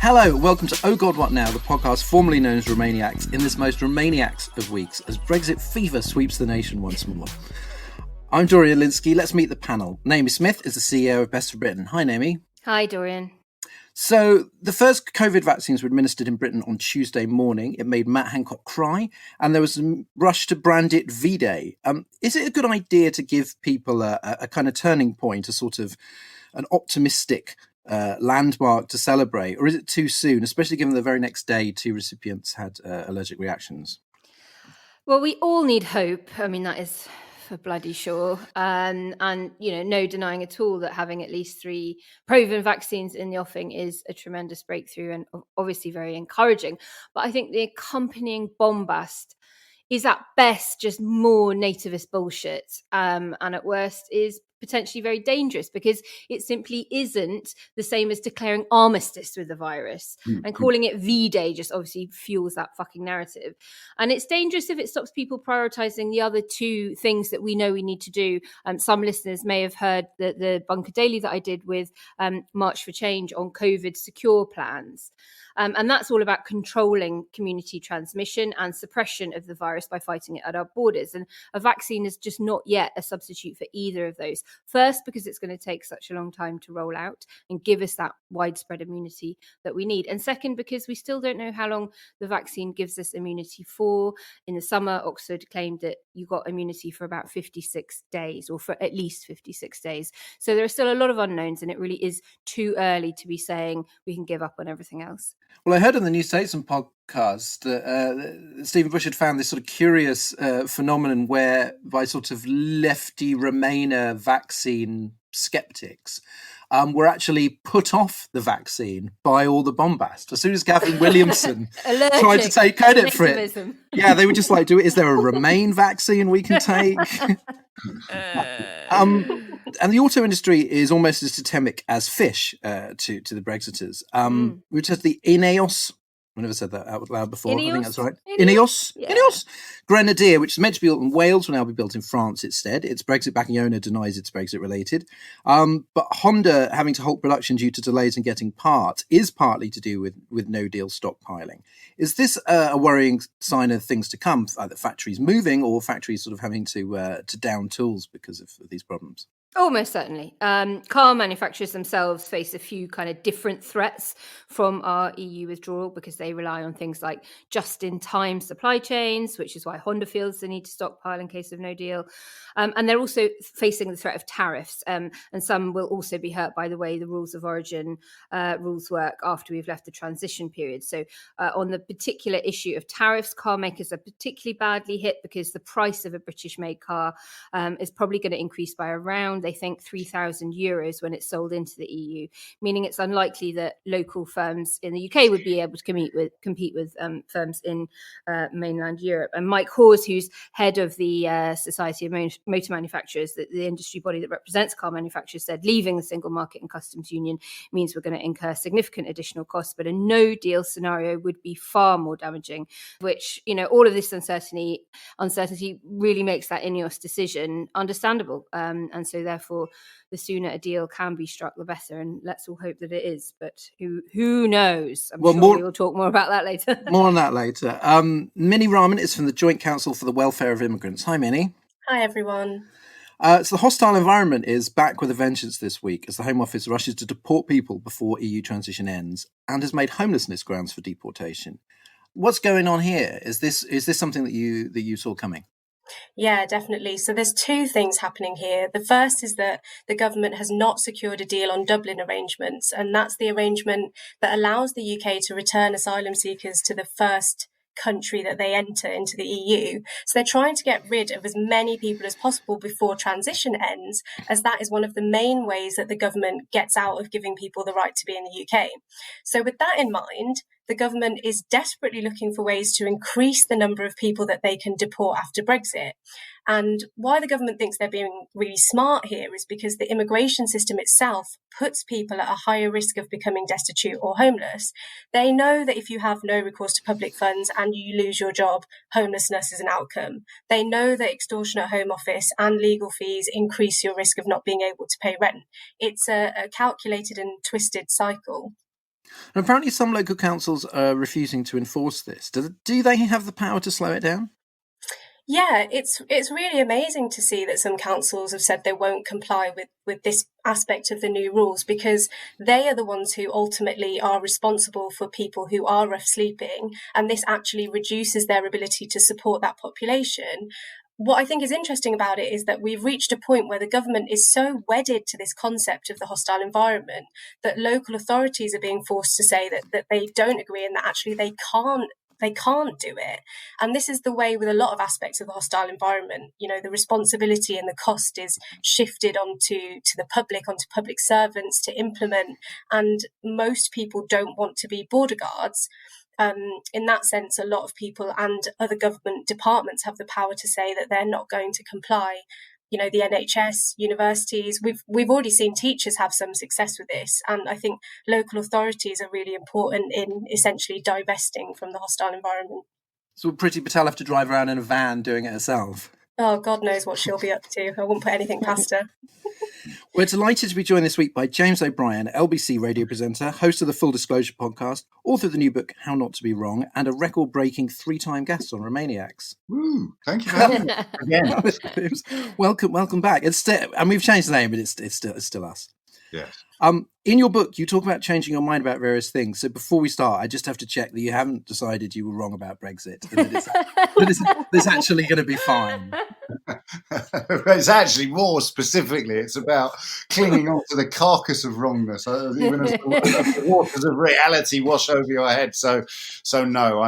Hello, welcome to Oh God What Now, the podcast formerly known as Romaniacs, in this most Romaniacs of weeks as Brexit fever sweeps the nation once more. I'm Dorian Lynskey. Let's meet the panel. Naomi Smith is the CEO of Best for Britain. Hi, Naomi. Hi, Dorian. So the first COVID vaccines were administered in Britain on Tuesday morning. It made Matt Hancock cry, and there was a rush to brand it V-Day. Is it a good idea to give people a kind of turning point, a sort of an optimistic landmark to celebrate, or is it too soon, especially given the very next day 2 recipients had allergic reactions? Well, we all need hope. I mean, that is for bloody sure. And, no denying at all that having at least 3 proven vaccines in the offing is a tremendous breakthrough and obviously very encouraging. But I think the accompanying bombast is at best just more nativist bullshit, and at worst is potentially very dangerous because it simply isn't the same as declaring armistice with the virus. And calling it V-Day just obviously fuels that fucking narrative. And it's dangerous if it stops people prioritizing the other 2 things that we know we need to do. Some listeners may have heard the Bunker Daily that I did with March for Change on COVID secure plans. And that's all about controlling community transmission and suppression of the virus by fighting it at our borders. And a vaccine is just not yet a substitute for either of those. First, because it's going to take such a long time to roll out and give us that widespread immunity that we need. And second, because we still don't know how long the vaccine gives us immunity for. In the summer, Oxford claimed that you got immunity for about 56 days, or for at least 56 days. So there are still a lot of unknowns, and it really is too early to be saying we can give up on everything else. Well, I heard on the New Statesman podcast that Stephen Bush had found this sort of curious phenomenon whereby sort of lefty Remainer vaccine skeptics were actually put off the vaccine by all the bombast. As soon as Gavin Williamson tried to take credit for it, yeah, they were just like, is there a Remain vaccine we can take? And the auto industry is almost as totemic as fish to the Brexiters, which has the Ineos. I never said that out loud before. Ineos? I think that's right. Ineos? Yeah. Ineos Grenadier, which is meant to be built in Wales, will now be built in France instead. Its Brexit-backing owner denies it's Brexit-related. But Honda having to halt production due to delays in getting parts is partly to do with no-deal stockpiling. Is this a worrying sign of things to come, either factories moving or factories sort of having to down tools because of these problems? Almost certainly. Car manufacturers themselves face a few kind of different threats from our EU withdrawal because they rely on things like just-in-time supply chains, which is why Honda feels they need to stockpile in case of no deal. And they're also facing the threat of tariffs. And some will also be hurt by the way the rules of origin rules work after we've left the transition period. So on the particular issue of tariffs, car makers are particularly badly hit because the price of a British-made car is probably going to increase by around, they think, €3,000 when it's sold into the EU, meaning it's unlikely that local firms in the UK would be able to compete with firms in mainland Europe. And Mike Hawes, who's head of the Society of Motor Manufacturers, the industry body that represents car manufacturers, said leaving the single market and customs union means we're going to incur significant additional costs, but a no-deal scenario would be far more damaging, which, all of this uncertainty really makes that Ineos decision understandable. And so therefore, the sooner a deal can be struck, the better. And let's all hope that it is. But who knows? I'm sure we'll talk more about that later. More on that later. Minnie Rahman is from the Joint Council for the Welfare of Immigrants. Hi, Minnie. Hi, everyone. So the hostile environment is back with a vengeance this week as the Home Office rushes to deport people before EU transition ends and has made homelessness grounds for deportation. What's going on here? Is this something that you saw coming? Yeah, definitely. So there's 2 things happening here. The first is that the government has not secured a deal on Dublin arrangements, and that's the arrangement that allows the UK to return asylum seekers to the first country that they enter into the EU. So they're trying to get rid of as many people as possible before transition ends, as that is one of the main ways that the government gets out of giving people the right to be in the UK. So with that in mind, the government is desperately looking for ways to increase the number of people that they can deport after Brexit. And why the government thinks they're being really smart here is because the immigration system itself puts people at a higher risk of becoming destitute or homeless. They know that if you have no recourse to public funds and you lose your job, homelessness is an outcome. They know that extortion at Home Office and legal fees increase your risk of not being able to pay rent. It's a calculated and twisted cycle. And apparently some local councils are refusing to enforce this. Do they have the power to slow it down? Yeah, it's really amazing to see that some councils have said they won't comply with this aspect of the new rules, because they are the ones who ultimately are responsible for people who are rough sleeping, and this actually reduces their ability to support that population. What I think is interesting about it is that we've reached a point where the government is so wedded to this concept of the hostile environment that local authorities are being forced to say that they don't agree, and that actually they can't do it. And this is the way with a lot of aspects of the hostile environment. You know, the responsibility and the cost is shifted onto the public, onto public servants to implement. And most people don't want to be border guards. In that sense, a lot of people and other government departments have the power to say that they're not going to comply. You know, the NHS, universities, we've already seen teachers have some success with this. And I think local authorities are really important in essentially divesting from the hostile environment. So will Priti Patel have to drive around in a van doing it herself? Oh, God knows what she'll be up to. I wouldn't put anything past her. We're delighted to be joined this week by James O'Brien, LBC radio presenter, host of the Full Disclosure podcast, author of the new book How Not to Be Wrong, and a record-breaking 3-time guest on Romaniacs. Woo, thank you for having me again. Welcome back. It's still, and we've changed the name, but it's still us. Yes. In your book, you talk about changing your mind about various things. So before we start, I just have to check that you haven't decided you were wrong about Brexit, and that it's actually going to be fine. It's actually more specifically, it's about clinging on to the carcass of wrongness, even as the waters of reality wash over your head. So no,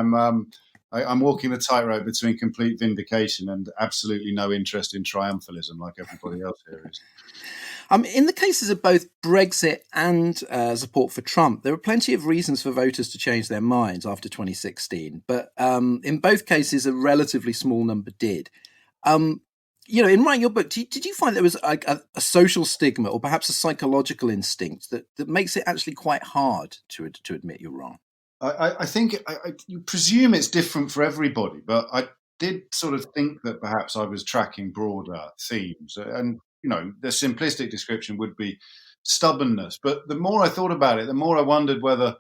I'm walking the tightrope between complete vindication and absolutely no interest in triumphalism like everybody else here is. In the cases of both Brexit and support for Trump, there were plenty of reasons for voters to change their minds after 2016. But in both cases, a relatively small number did. In writing your book, did you find there was a social stigma or perhaps a psychological instinct that makes it actually quite hard to admit you're wrong? I think you presume it's different for everybody, but I did sort of think that perhaps I was tracking broader themes. And the simplistic description would be stubbornness. But the more I thought about it, the more I wondered whether,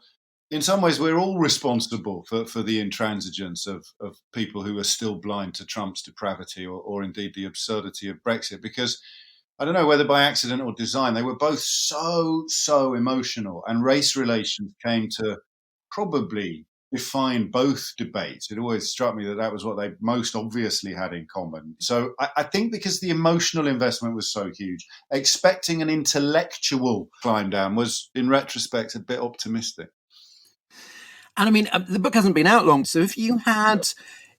in some ways, we're all responsible for the intransigence of people who are still blind to Trump's depravity or indeed the absurdity of Brexit. Because I don't know whether by accident or design, they were both so emotional, and race relations came to probably define both debates. It always struck me that was what they most obviously had in common. So I think because the emotional investment was so huge, expecting an intellectual climb down was, in retrospect, a bit optimistic. And I mean, the book hasn't been out long. So if you had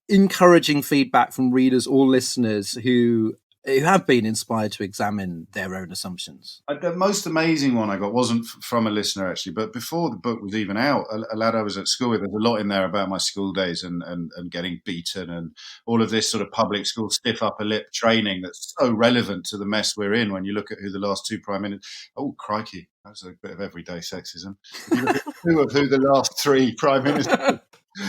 encouraging feedback from readers or listeners who have been inspired to examine their own assumptions. The most amazing one I got wasn't from a listener, actually, but before the book was even out, a lad I was at school with, there's a lot in there about my school days and getting beaten and all of this sort of public school stiff upper lip training that's so relevant to the mess we're in when you look at who the last two prime ministers... Oh, crikey, that's a bit of everyday sexism. If you look at two of who the last three prime ministers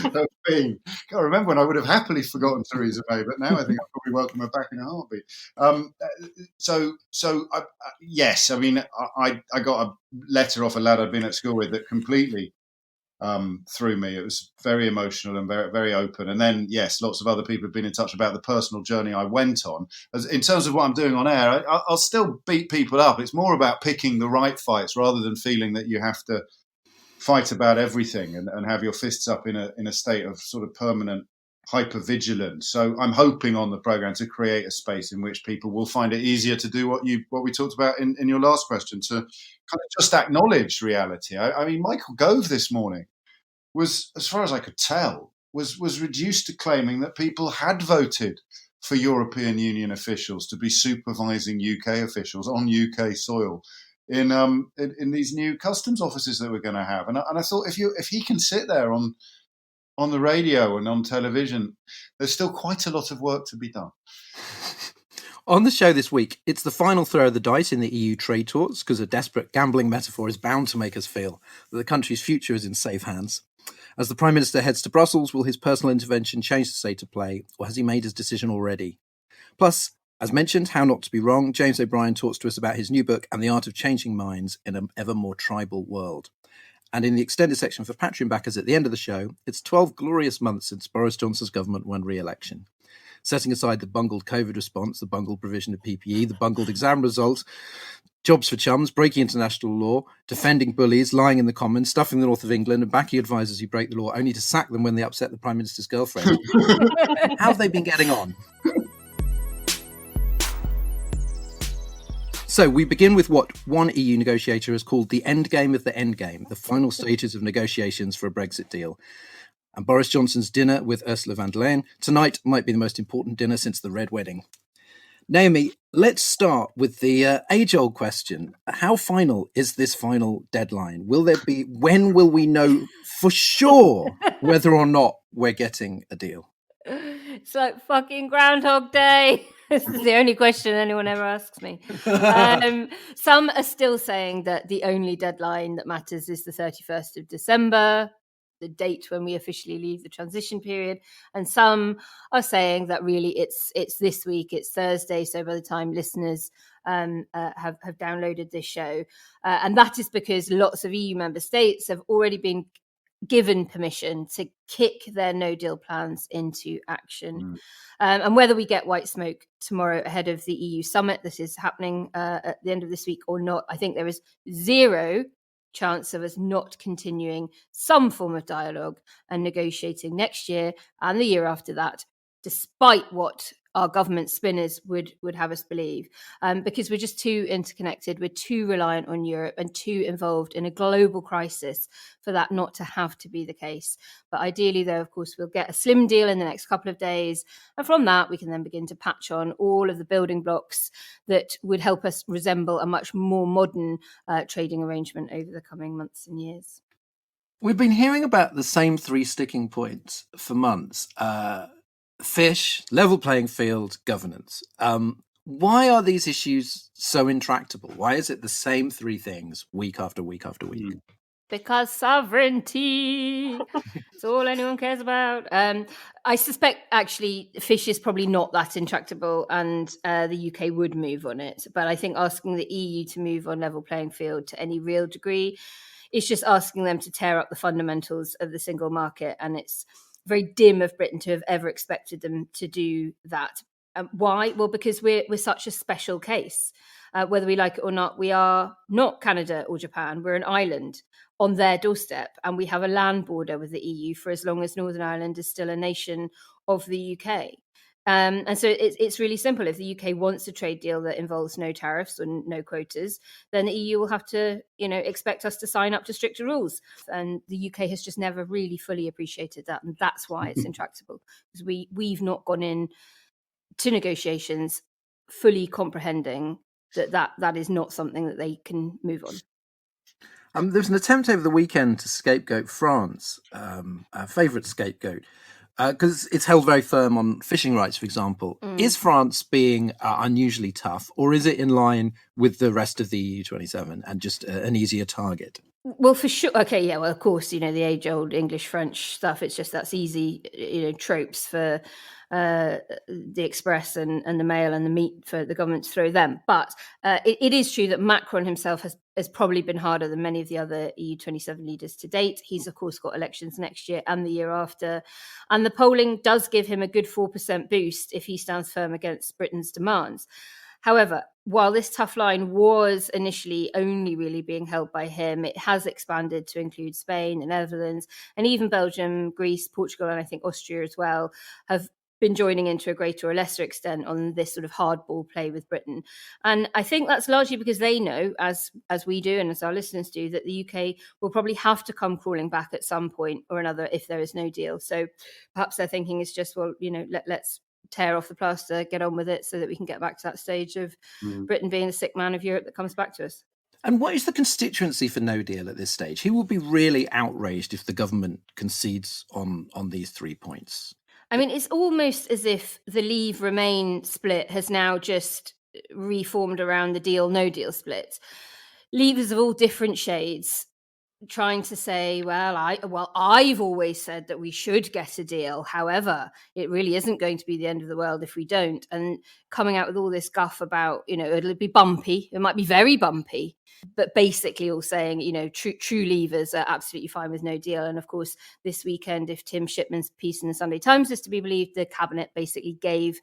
have been. I can't remember when I would have happily forgotten Theresa May, but now I think I'll probably welcome her back in a heartbeat. Yes, I mean, I got a letter off a lad I'd been at school with that completely threw me. It was very emotional and very, very open. And then, yes, lots of other people have been in touch about the personal journey I went on. In terms of what I'm doing on air, I'll still beat people up. It's more about picking the right fights rather than feeling that you have to fight about everything and have your fists up in a state of sort of permanent hypervigilance. So I'm hoping on the programme to create a space in which people will find it easier to do what we talked about in your last question, to kind of just acknowledge reality. I mean, Michael Gove this morning was, as far as I could tell, was reduced to claiming that people had voted for European Union officials to be supervising UK officials on UK soil in these new customs offices that we're going to have. And I thought, if he can sit there on the radio and on television, there's still quite a lot of work to be done. On the show this week, it's the final throw of the dice in the EU trade talks, because a desperate gambling metaphor is bound to make us feel that the country's future is in safe hands. As the Prime Minister heads to Brussels, will his personal intervention change the state of play, or has he made his decision already? Plus, as mentioned, How Not to Be Wrong, James O'Brien talks to us about his new book and the art of changing minds in an ever more tribal world. And in the extended section for Patreon backers at the end of the show, it's 12 glorious months since Boris Johnson's government won re-election. Setting aside the bungled COVID response, the bungled provision of PPE, the bungled exam results, jobs for chums, breaking international law, defending bullies, lying in the Commons, stuffing the north of England, and backing advisors who break the law only to sack them when they upset the Prime Minister's girlfriend. How have they been getting on? So we begin with what one EU negotiator has called the endgame of the endgame, the final stages of negotiations for a Brexit deal. And Boris Johnson's dinner with Ursula von der Leyen tonight might be the most important dinner since the Red Wedding. Naomi, let's start with the age-old question. How final is this final deadline? When will we know for sure whether or not we're getting a deal? It's like fucking Groundhog Day. This is the only question anyone ever asks me. Some are still saying that the only deadline that matters is the 31st of December, the date when we officially leave the transition period. And some are saying that really it's this week, it's Thursday. So by the time listeners have downloaded this show, and that is because lots of EU member states have already been given permission to kick their no deal plans into action. And whether we get white smoke tomorrow ahead of the EU summit, this is happening at the end of this week or not, I think there is zero chance of us not continuing some form of dialogue and negotiating next year and the year after that, despite what our government spinners would have us believe, because we're just too interconnected, we're too reliant on Europe and too involved in a global crisis for that not to have to be the case. But ideally, though, of course, we'll get a slim deal in the next couple of days. And from that, we can then begin to patch on all of the building blocks that would help us resemble a much more modern trading arrangement over the coming months and years. We've been hearing about the same three sticking points for months. Fish, level playing field, governance. Why are these issues so intractable? Why is it the same three things week after week after week? Because sovereignty. It's all anyone cares about. I suspect, actually, fish is probably not that intractable and the UK would move on it. But I think asking the EU to move on level playing field to any real degree is just asking them to tear up the fundamentals of the single market. And it's very dim of Britain to have ever expected them to do that. Why? Well, because we're such a special case. Whether we like it or not, we are not Canada or Japan. We're an island on their doorstep, and we have a land border with the EU for as long as Northern Ireland is still a nation of the UK. And so it's really simple. If the UK wants a trade deal that involves no tariffs or no quotas, then the EU will have to, expect us to sign up to stricter rules. And the UK has just never really fully appreciated that. And that's why it's intractable, because we've not gone in to negotiations fully comprehending that is not something that they can move on. There's an attempt over the weekend to scapegoat France, our favourite scapegoat, because it's held very firm on fishing rights, for example. Is France being unusually tough, or is it in line with the rest of the EU27 and just an easier target? Well, for sure. Okay, yeah, well, of course, the age-old English-French stuff, it's just that's easy, tropes for the Express and the Mail and the Meat for the government to throw them. But it is true that Macron himself has probably been harder than many of the other EU27 leaders to date. He's, of course, got elections next year and the year after. And the polling does give him a good 4% boost if he stands firm against Britain's demands. However, while this tough line was initially only really being held by him, it has expanded to include Spain, the Netherlands, and even Belgium, Greece, Portugal, and I think Austria as well, have been joining in to a greater or lesser extent on this sort of hardball play with Britain. And I think that's largely because they know, as we do and as our listeners do, that the UK will probably have to come crawling back at some point or another if there is no deal. So perhaps their thinking is just, well, let's tear off the plaster, get on with it so that we can get back to that stage of Britain being the sick man of Europe that comes back to us. And what is the constituency for no deal at this stage? Who will be really outraged if the government concedes on these 3 points? I mean, it's almost as if the Leave-Remain split has now just reformed around the deal-no deal split. Leavers of all different shades trying to say, I've always said that we should get a deal. However, it really isn't going to be the end of the world if we don't. And coming out with all this guff about, it'll be bumpy. It might be very bumpy, but basically all saying, true leavers are absolutely fine with no deal. And of course, this weekend, if Tim Shipman's piece in the Sunday Times is to be believed, the cabinet basically gave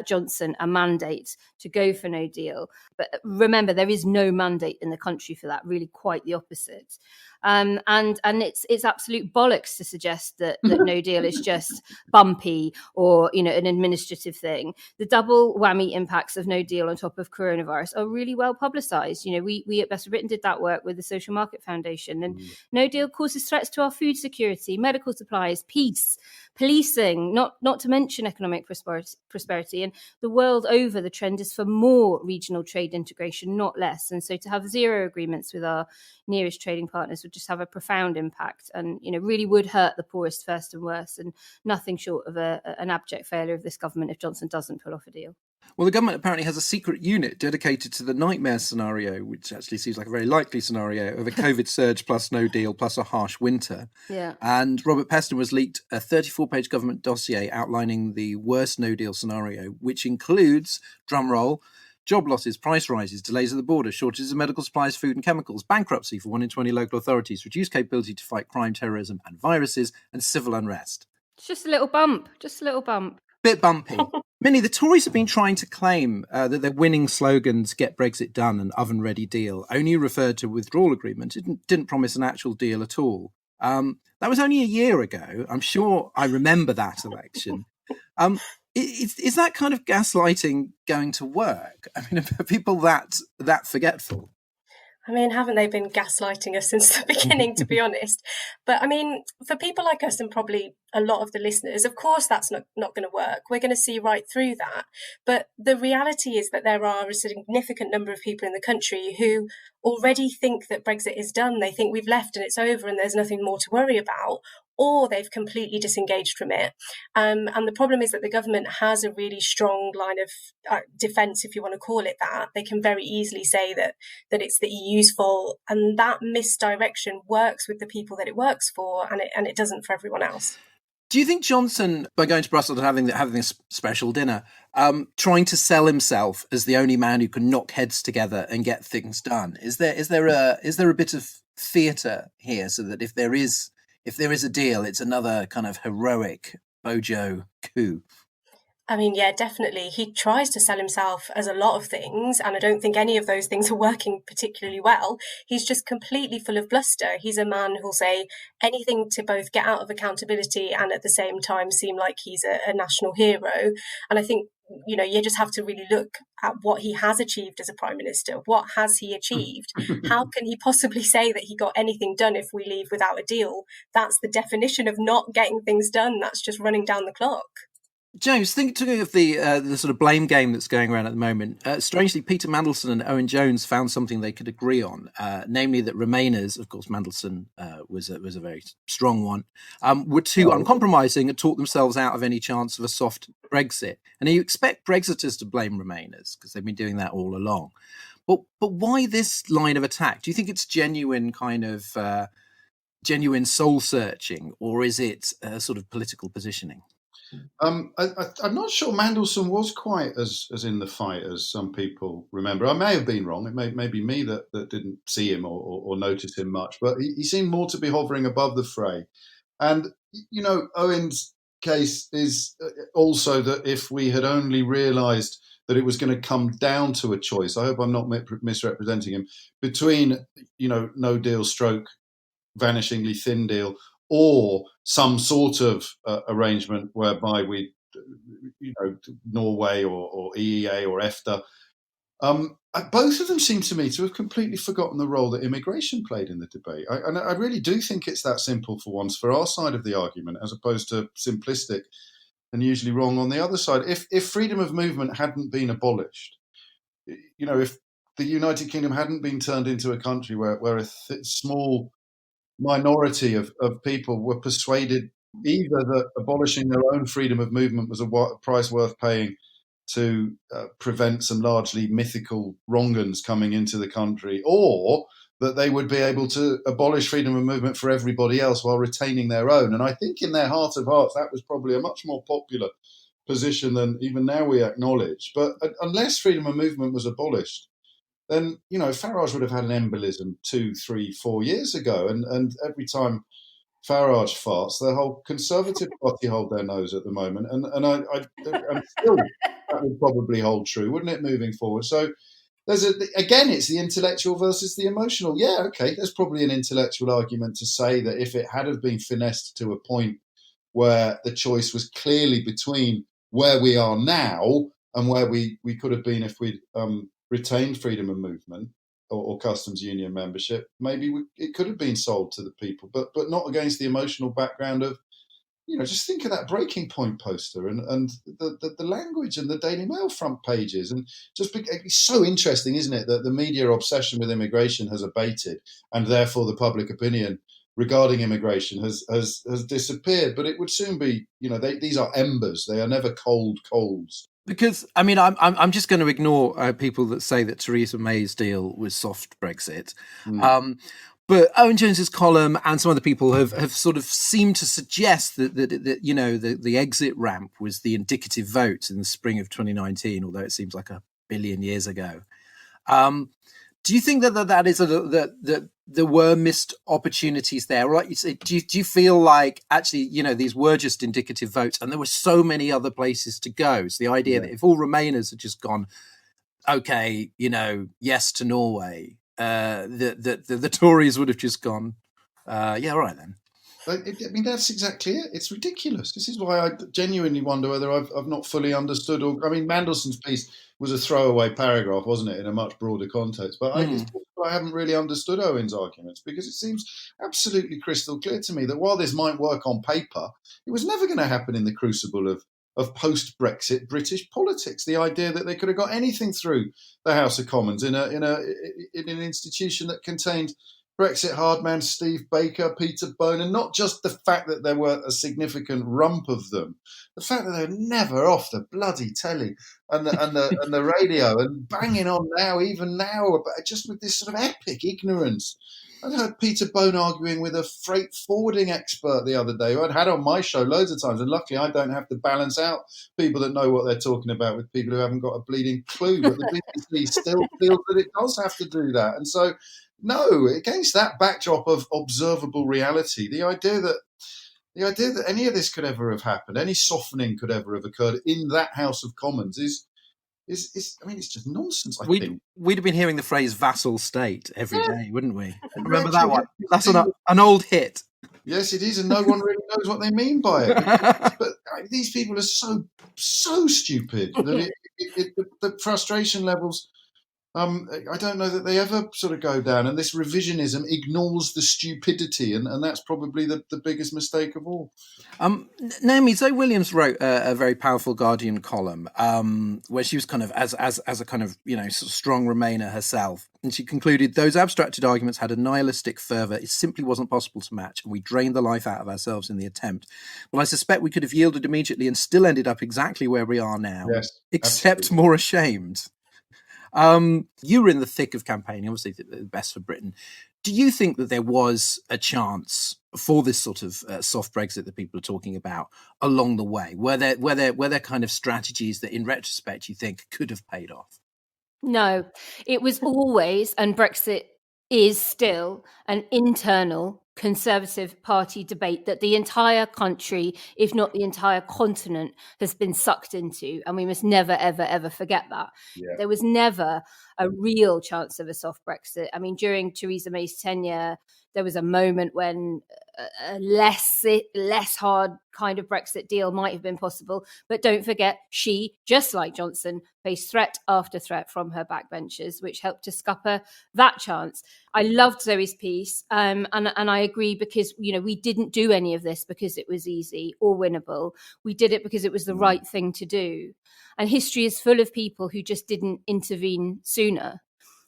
Johnson a mandate to go for no deal. But remember, there is no mandate in the country for that, really quite the opposite. And it's absolute bollocks to suggest that no deal is just bumpy or an administrative thing. The double whammy impacts of no deal on top of coronavirus are really well publicised. We at Best Britain did that work with the Social Market Foundation, and no deal causes threats to our food security, medical supplies, peace, policing, not to mention economic prosperity. And the world over, the trend is for more regional trade integration, not less. And so to have zero agreements with our nearest trading partners would just have a profound impact, and really would hurt the poorest first and worst, and nothing short of an abject failure of this government if Johnson doesn't pull off a deal. Well, the government apparently has a secret unit dedicated to the nightmare scenario, which actually seems like a very likely scenario of a COVID surge plus no deal plus a harsh winter. Yeah. And Robert Peston was leaked a 34-page government dossier outlining the worst no deal scenario, which includes, drumroll, job losses, price rises, delays at the border, shortages of medical supplies, food and chemicals, bankruptcy for 1 in 20 local authorities, reduced capability to fight crime, terrorism and viruses, and civil unrest. It's just a little bump. Bit bumpy. Minnie, the Tories have been trying to claim that their winning slogans, get Brexit done and oven-ready deal, only referred to a withdrawal agreement. It didn't promise an actual deal at all. That was only a year ago. I'm sure I remember that election. Is that kind of gaslighting going to work? I mean, are people that forgetful? I mean, haven't they been gaslighting us since the beginning, to be honest? But I mean, for people like us and probably a lot of the listeners, of course, that's not going to work. We're going to see right through that. But the reality is that there are a significant number of people in the country who already think that Brexit is done. They think we've left and it's over and there's nothing more to worry about, or they've completely disengaged from it. And the problem is that the government has a really strong line of defence, if you want to call it that. They can very easily say that it's the EU's fault, and that misdirection works with the people that it works for, and it doesn't for everyone else. Do you think Johnson, by going to Brussels and having this special dinner, trying to sell himself as the only man who can knock heads together and get things done, is there a bit of theatre here, so that if there is a deal, it's another kind of heroic Bojo coup? I mean, yeah, definitely. He tries to sell himself as a lot of things, and I don't think any of those things are working particularly well. He's just completely full of bluster. He's a man who'll say anything to both get out of accountability and at the same time seem like he's a national hero. And I think, you just have to really look at what he has achieved as a prime minister. What has he achieved? How can he possibly say that he got anything done if we leave without a deal? That's the definition of not getting things done. That's just running down the clock. James, thinking of the sort of blame game that's going around at the moment, strangely, Peter Mandelson and Owen Jones found something they could agree on, namely that Remainers, of course, Mandelson was a very strong one, were too uncompromising and talked themselves out of any chance of a soft Brexit. And you expect Brexiters to blame Remainers because they've been doing that all along. But why this line of attack? Do you think it's genuine soul searching, or is it sort of political positioning? I'm not sure Mandelson was quite as in the fight as some people remember. I may have been wrong. It may be me that didn't see him or notice him much, but he seemed more to be hovering above the fray. And, Owen's case is also that if we had only realised that it was going to come down to a choice, I hope I'm not misrepresenting him, between, no deal stroke vanishingly thin deal, or some sort of arrangement whereby we, Norway or EEA or EFTA, both of them seem to me to have completely forgotten the role that immigration played in the debate. And I really do think it's that simple for once, for our side of the argument, as opposed to simplistic and usually wrong on the other side. If freedom of movement hadn't been abolished, if the United Kingdom hadn't been turned into a country where a small minority of people were persuaded either that abolishing their own freedom of movement was a price worth paying to prevent some largely mythical wrong'uns coming into the country, or that they would be able to abolish freedom of movement for everybody else while retaining their own. And I think in their heart of hearts, that was probably a much more popular position than even now we acknowledge. But unless freedom of movement was abolished, then, Farage would have had an embolism 2, 3, 4 years ago. And every time Farage farts, the whole Conservative Party hold their nose at the moment. And still that would probably hold true, wouldn't it, moving forward? So again, it's the intellectual versus the emotional. Yeah, okay, there's probably an intellectual argument to say that if it had have been finessed to a point where the choice was clearly between where we are now and where we could have been if we'd retained freedom of movement or customs union membership, maybe it could have been sold to the people, but not against the emotional background of, just think of that Breaking Point poster and the language and the Daily Mail front pages. And it's so interesting, isn't it, that the media obsession with immigration has abated and therefore the public opinion regarding immigration has disappeared. But it would soon be, these are embers. They are never cold coals. Because, I'm just going to ignore people that say that Theresa May's deal was soft Brexit. But Owen Jones's column and some other people have sort of seemed to suggest that the exit ramp was the indicative vote in the spring of 2019, although it seems like a billion years ago. Do you think that is that there were missed opportunities there? Right? Do you feel like actually, these were just indicative votes and there were so many other places to go? So the idea that if all Remainers had just gone, okay, yes to Norway, the Tories would have just gone, yeah, all right then. That's exactly it. It's ridiculous. This is why I genuinely wonder whether I've not fully understood. Mandelson's piece was a throwaway paragraph, wasn't it, in a much broader context? But I haven't really understood Owen's arguments, because it seems absolutely crystal clear to me that while this might work on paper, it was never going to happen in the crucible of post-Brexit British politics. The idea that they could have got anything through the House of Commons in an institution that contained Brexit hardman Steve Baker, Peter Bone, and not just the fact that there were a significant rump of them, the fact that they were never off the bloody telly and the radio and banging on even now, just with this sort of epic ignorance. I heard Peter Bone arguing with a freight forwarding expert the other day who I'd had on my show loads of times, and luckily I don't have to balance out people that know what they're talking about with people who haven't got a bleeding clue. But the BBC still feels that it does have to do that. And so, no, against that backdrop of observable reality, the idea that any of this could ever have happened, any softening could ever have occurred in that House of Commons is it's just nonsense. I think we'd have been hearing the phrase vassal state every day, wouldn't we? Remember that one? That's an old hit. Yes, it is, and no one really knows what they mean by it. But these people are so stupid that the frustration levels. I don't know that they ever sort of go down, and this revisionism ignores the stupidity, and that's probably the biggest mistake of all. Naomi, Zoe Williams wrote a very powerful Guardian column where she was kind of as a kind of sort of strong Remainer herself, and she concluded those abstracted arguments had a nihilistic fervour it simply wasn't possible to match, and we drained the life out of ourselves in the attempt. Well, I suspect we could have yielded immediately and still ended up exactly where we are now, yes, except absolutely. More ashamed. You were in the thick of campaigning, obviously the best for Britain. Do you think that there was a chance for this sort of soft Brexit that people are talking about along the way? Were there kind of strategies that in retrospect you think could have paid off? No, it was always, and Brexit is still, an internal Conservative Party debate that the entire country, if not the entire continent, has been sucked into. And we must never, ever, ever forget that. Yeah. There was never a real chance of a soft Brexit. I mean, during Theresa May's tenure, there was a moment when a less hard kind of Brexit deal might have been possible. But don't forget, she, just like Johnson, faced threat after threat from her backbenchers, which helped to scupper that chance. I loved Zoe's piece, and I agree, because we didn't do any of this because it was easy or winnable. We did it because it was the right thing to do. And history is full of people who just didn't intervene sooner.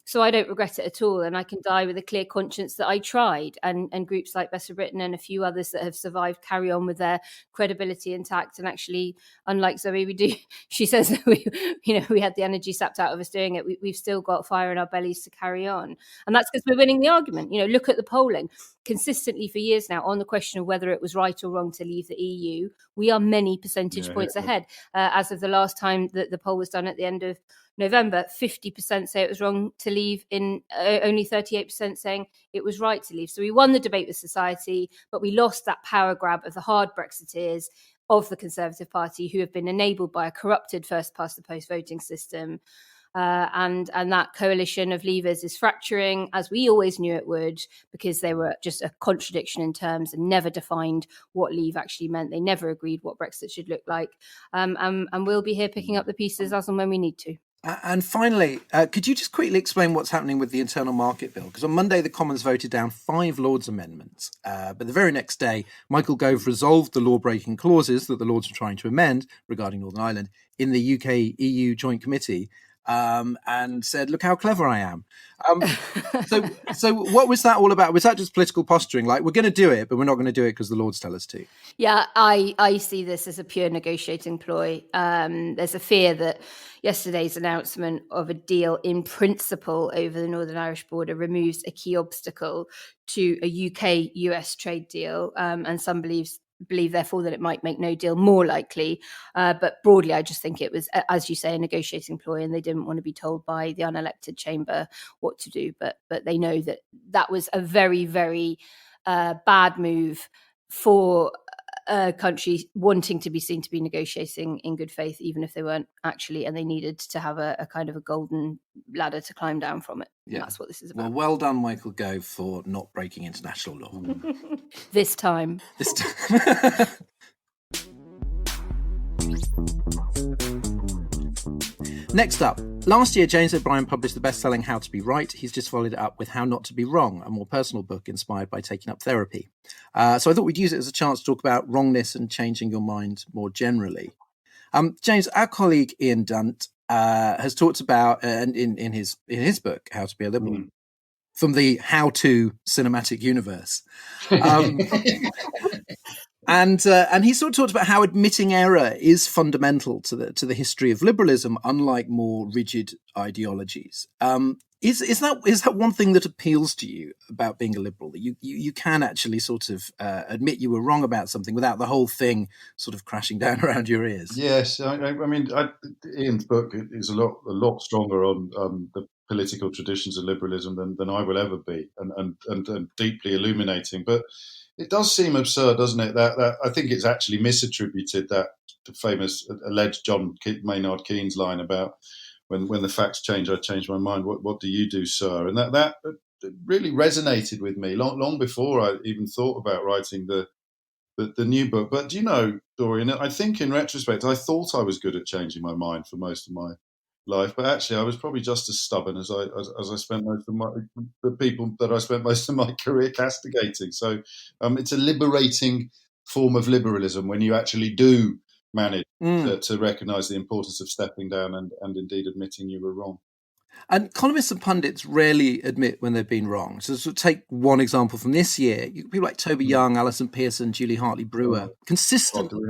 So I don't regret it at all, and I can die with a clear conscience that I tried. And groups like Best of Britain and a few others that have survived carry on with their credibility intact. And actually, unlike Zoe, we do. She says that we had the energy sapped out of us doing it. We've still got fire in our bellies to carry on, and that's because we're winning the argument. Look at the polling consistently for years now on the question of whether it was right or wrong to leave the EU. We are many percentage points ahead. As of the last time that the poll was done at the end of November, 50% say it was wrong to leave, in only 38% saying it was right to leave. So we won the debate with society, but we lost that power grab of the hard Brexiteers, of the Conservative Party, who have been enabled by a corrupted first past the post voting system. And that coalition of leavers is fracturing, as we always knew it would, because they were just a contradiction in terms and never defined what leave actually meant. They never agreed what Brexit should look like. And we'll be here picking up the pieces as and when we need to. And finally, could you just quickly explain what's happening with the Internal Market Bill? Because on Monday, the Commons voted down 5 Lords amendments. But the very next day, Michael Gove resolved the law-breaking clauses that the Lords were trying to amend regarding Northern Ireland in the UK-EU Joint Committee, and said, look how clever I am. So what was that all about? Was that just political posturing? Like, we're going to do it, but we're not going to do it because the Lords tell us to? Yeah, I see this as a pure negotiating ploy. There's a fear that yesterday's announcement of a deal in principle over the Northern Irish border removes a key obstacle to a UK-US trade deal. And some believe therefore that it might make no deal more likely. But broadly, I just think it was, as you say, a negotiating ploy, and they didn't want to be told by the unelected chamber what to do. But they know that was a very, very bad move for a country wanting to be seen to be negotiating in good faith, even if they weren't actually, and they needed to have a kind of a golden ladder to climb down from it. Yeah. That's what this is about. Well done, Michael Gove, for not breaking international law. This time. Next up, last year, James O'Brien published the best-selling How to Be Right. He's just followed it up with How Not to Be Wrong, a more personal book inspired by taking up therapy. So I thought we'd use it as a chance to talk about wrongness and changing your mind more generally. James, our colleague Ian Dunt has talked about, in his book, How to Be a Liberal, from the how-to cinematic universe. And he sort of talked about how admitting error is fundamental to the history of liberalism, unlike more rigid ideologies. Is that one thing that appeals to you about being a liberal, that you can actually sort of admit you were wrong about something without the whole thing sort of crashing down around your ears? Yes, I mean, Ian's book is a lot stronger on the political traditions of liberalism than I will ever be, and deeply illuminating. But it does seem absurd, doesn't it? That I think it's actually misattributed, that famous alleged John Maynard Keynes line about when the facts change, I change my mind. What do you do, sir? And that really resonated with me long before I even thought about writing the new book. But do you know, Dorian, I think in retrospect, I thought I was good at changing my mind for most of my life, but actually I was probably just as stubborn as I spent most of the people that I spent most of my career castigating. So it's a liberating form of liberalism when you actually do manage to recognise the importance of stepping down and indeed admitting you were wrong. And columnists and pundits rarely admit when they've been wrong. So take one example from this year. People like Toby Young, Alison Pearson, Julie Hartley-Brewer, consistently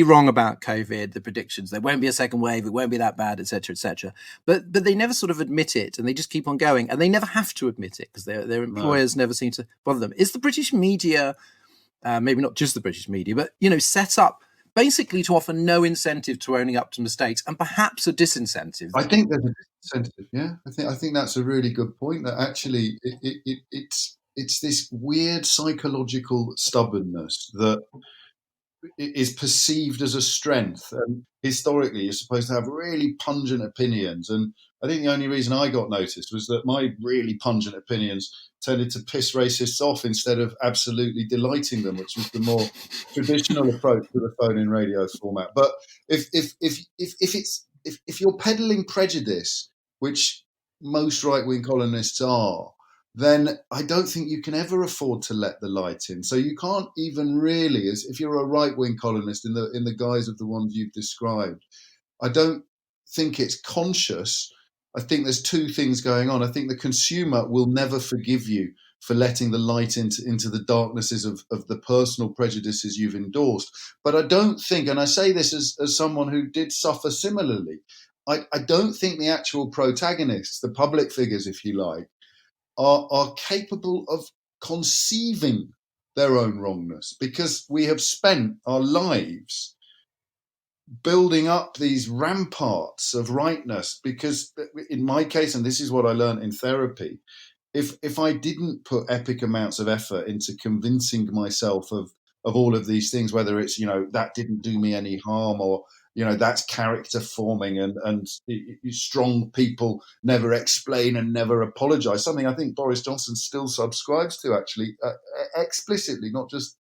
wrong about COVID, the predictions. There won't be a second wave, it won't be that bad, etc., etc. But they never sort of admit it, and they just keep on going. And they never have to admit it because their employers never seem to bother them. Is the British media, maybe not just the British media, but set up basically to offer no incentive to owning up to mistakes, and perhaps a disincentive? I think there's a disincentive. Yeah, I think that's a really good point. That actually it's this weird psychological stubbornness that is perceived as a strength. And historically, you're supposed to have really pungent opinions. And I think the only reason I got noticed was that my really pungent opinions tended to piss racists off instead of absolutely delighting them, which was the more traditional approach to the phone-in radio format. But if you're peddling prejudice, which most right-wing columnists are, then I don't think you can ever afford to let the light in. So you can't even really, as if you're a right-wing columnist in the guise of the ones you've described, I don't think it's conscious I think there's two things going on. I think the consumer will never forgive you for letting the light into the darknesses of the personal prejudices you've endorsed. But I don't think, and I say this as someone who did suffer similarly, I don't think the actual protagonists, the public figures, if you like, are capable of conceiving their own wrongness, because we have spent our lives building up these ramparts of rightness. Because in my case, and this is what I learned in therapy, if I didn't put epic amounts of effort into convincing myself of all of these things, whether it's, that didn't do me any harm, or, that's character forming, and strong people never explain and never apologize, something I think Boris Johnson still subscribes to, actually, explicitly, not just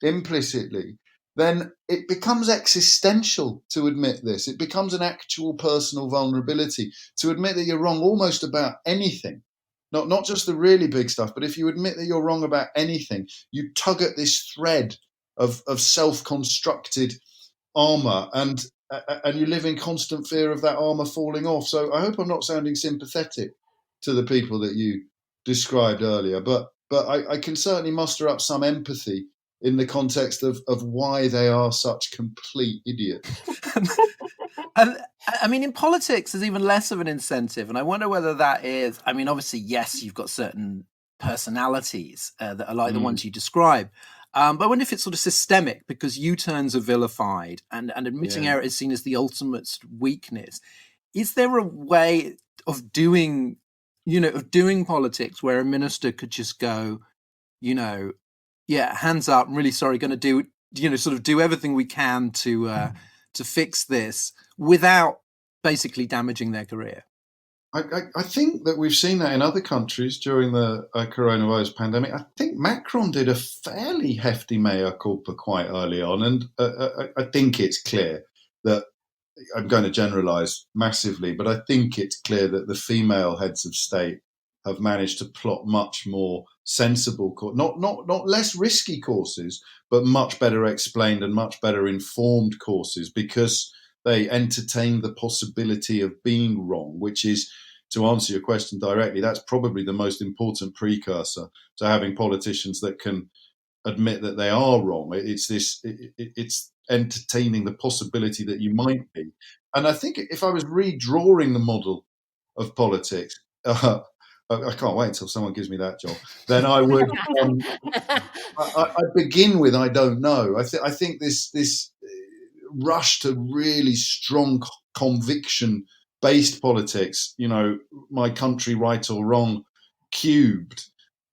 implicitly, then it becomes existential to admit this. It becomes an actual personal vulnerability to admit that you're wrong almost about anything. Not just the really big stuff, but if you admit that you're wrong about anything, you tug at this thread of self-constructed armour, and you live in constant fear of that armour falling off. So I hope I'm not sounding sympathetic to the people that you described earlier, but I can certainly muster up some empathy in the context of why they are such complete idiots. And I mean, in politics, there's even less of an incentive. And I wonder whether that is, I mean, obviously, yes, you've got certain personalities that are like the ones you describe. But I wonder if it's sort of systemic, because U-turns are vilified and admitting error is seen as the ultimate weakness. Is there a way of doing politics where a minister could just go, hands up, I'm really sorry, going to do, sort of do everything we can to fix this without basically damaging their career? I think that we've seen that in other countries during the coronavirus pandemic. I think Macron did a fairly hefty mea culpa quite early on, and I think it's clear that, I'm going to generalise massively, but I think it's clear that the female heads of state have managed to plot much more sensible, not less risky courses, but much better explained and much better informed courses, because they entertain the possibility of being wrong, which is, to answer your question directly, that's probably the most important precursor to having politicians that can admit that they are wrong. It's entertaining the possibility that you might be. And I think if I was redrawing the model of politics, I can't wait until someone gives me that job, then I would I'd begin with, I don't know. I think this rush to really strong conviction-based politics, my country right or wrong cubed,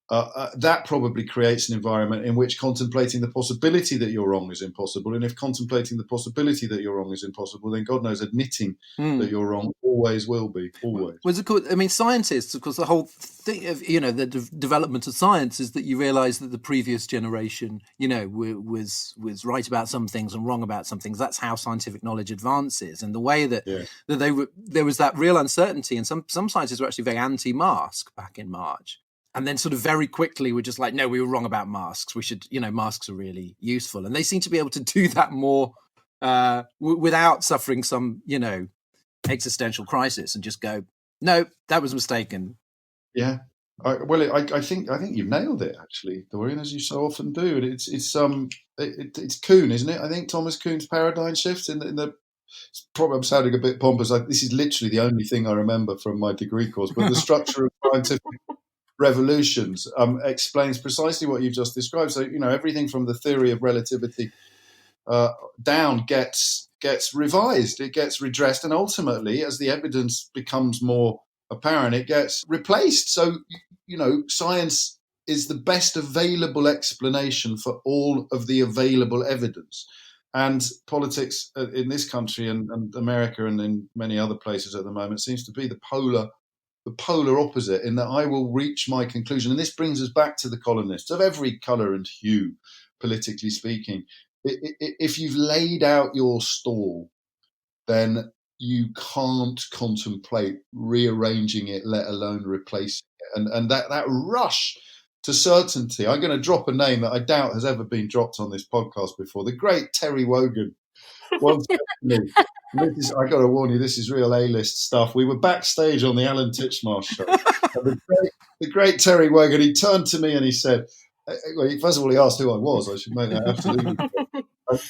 that probably creates an environment in which contemplating the possibility that you're wrong is impossible. And if contemplating the possibility that you're wrong is impossible, then God knows admitting that you're wrong always will be, always. Well, of course, I mean, scientists, of course, the whole thing of, the development of science is that you realise that the previous generation, was right about some things and wrong about some things. That's how scientific knowledge advances. And the way that, there was that real uncertainty, and some scientists were actually very anti-mask back in March. And then sort of very quickly we're just like, no, we were wrong about masks. We should, masks are really useful. And they seem to be able to do that more without suffering some, existential crisis, and just go, no, that was mistaken. Yeah. I think you've nailed it, actually, Dorian, as you so often do. It's Kuhn, isn't it? I think Thomas Kuhn's paradigm shift in the probably, I'm sounding a bit pompous. This is literally the only thing I remember from my degree course, but the structure of scientific revolutions explains precisely what you've just described. So, everything from the theory of relativity down gets revised, it gets redressed, and ultimately, as the evidence becomes more apparent, it gets replaced. So, science is the best available explanation for all of the available evidence. And politics in this country and America and in many other places at the moment seems to be the polar opposite, in that I will reach my conclusion. And this brings us back to the colonists of every colour and hue, politically speaking. If you've laid out your stall, then you can't contemplate rearranging it, let alone replacing it. And that rush to certainty, I'm going to drop a name that I doubt has ever been dropped on this podcast before, the great Terry Wogan, Well, secondly, I got to warn you, this is real A-list stuff. We were backstage on the Alan Titchmarsh show. And the great Terry Wogan, he turned to me and he said, well, first of all, he asked who I was. I should make that absolutely clear.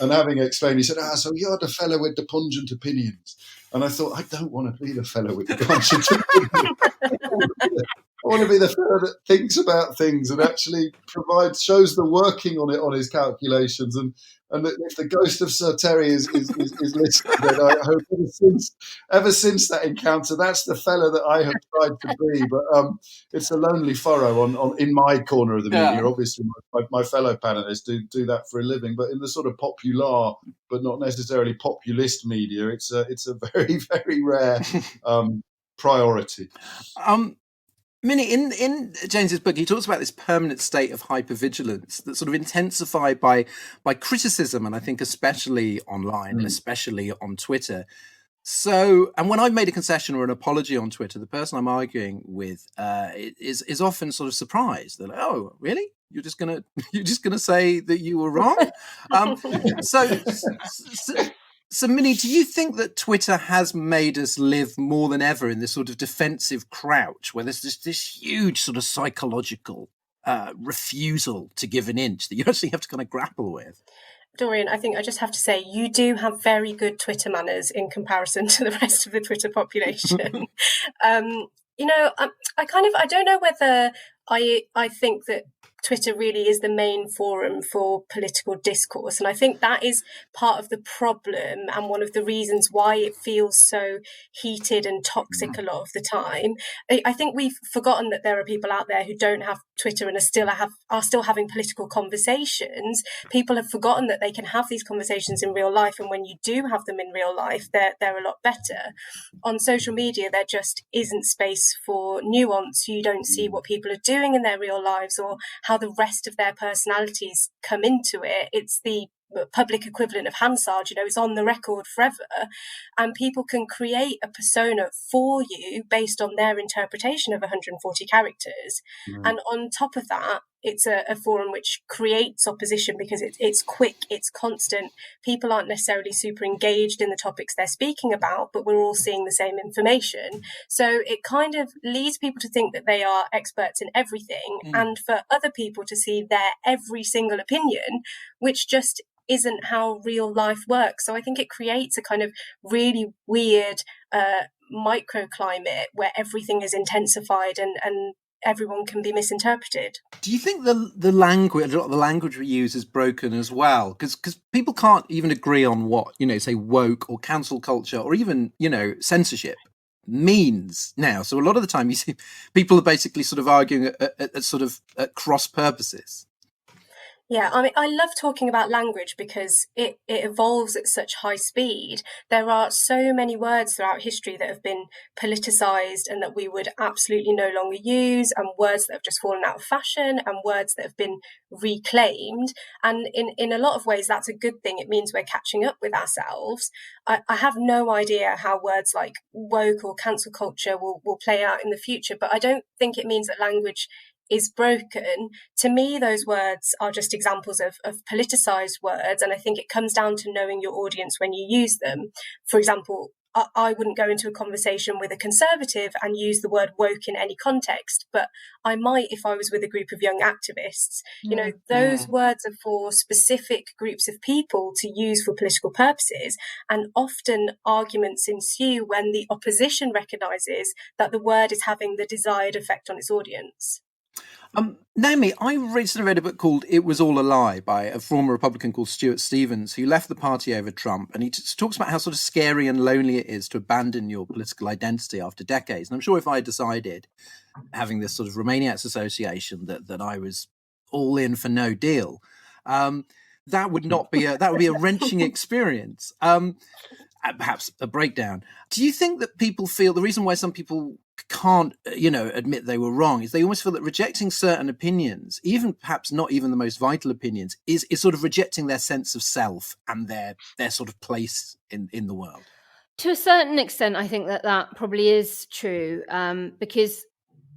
And having explained, he said, so you're the fellow with the pungent opinions. And I thought, I don't want to be the fellow with the pungent opinions. I want to be the fellow that thinks about things and actually shows the working on it on his calculations. And if the ghost of Sir Terry is listening, then I hope ever since that encounter, that's the fellow that I have tried to be. But it's a lonely furrow on in my corner of the media. Obviously, my fellow panelists do that for a living. But in the sort of popular, but not necessarily populist media, it's a very, very rare priority. Minnie, in James's book, he talks about this permanent state of hypervigilance that's sort of intensified by criticism, and I think especially online and especially on Twitter. So, and when I've made a concession or an apology on Twitter, the person I'm arguing with is often sort of surprised. They're like, "Oh, really? You're just gonna say that you were wrong?" So, Minnie, do you think that Twitter has made us live more than ever in this sort of defensive crouch, where there's this huge sort of psychological refusal to give an inch that you actually have to kind of grapple with? Dorian, I think I just have to say you do have very good Twitter manners in comparison to the rest of the Twitter population. I don't know whether I think that Twitter really is the main forum for political discourse. And I think that is part of the problem and one of the reasons why it feels so heated and toxic a lot of the time. I think we've forgotten that there are people out there who don't have Twitter and are still having political conversations. People have forgotten that they can have these conversations in real life. And when you do have them in real life, they're a lot better. On social media, there just isn't space for nuance. You don't see what people are doing in their real lives or how the rest of their personalities come into it. It's the public equivalent of Hansard, it's on the record forever, and people can create a persona for you based on their interpretation of 140 characters. And on top of that, it's a forum which creates opposition because it's quick, it's constant. People aren't necessarily super engaged in the topics they're speaking about, but we're all seeing the same information. So it kind of leads people to think that they are experts in everything, and for other people to see their every single opinion, which just isn't how real life works. So I think it creates a kind of really weird microclimate where everything is intensified and everyone can be misinterpreted. Do you think the language we use is broken as well? Because people can't even agree on what, say, woke or cancel culture or even, censorship means now. So a lot of the time you see people are basically sort of arguing at cross purposes. Yeah, I mean, I love talking about language because it evolves at such high speed. There are so many words throughout history that have been politicized and that we would absolutely no longer use, and words that have just fallen out of fashion, and words that have been reclaimed. And in a lot of ways, that's a good thing. It means we're catching up with ourselves. I have no idea how words like woke or cancel culture will play out in the future, but I don't think it means that language is broken. To me, those words are just examples of politicized words, and I think it comes down to knowing your audience when you use them. For example, I wouldn't go into a conversation with a conservative and use the word woke in any context, but I might if I was with a group of young activists. Those words are for specific groups of people to use for political purposes, and often arguments ensue when the opposition recognises that the word is having the desired effect on its audience. Naomi, I recently read a book called It Was All a Lie by a former Republican called Stuart Stevens, who left the party over Trump. And he talks about how sort of scary and lonely it is to abandon your political identity after decades. And I'm sure if I decided, having this sort of Remainiacs association, that I was all in for no deal, that would be a wrenching experience. Perhaps a breakdown. Do you think that people feel the reason why some people can't, admit they were wrong is they almost feel that rejecting certain opinions, even perhaps not even the most vital opinions, is sort of rejecting their sense of self and their sort of place in the world? To a certain extent, I think that probably is true, because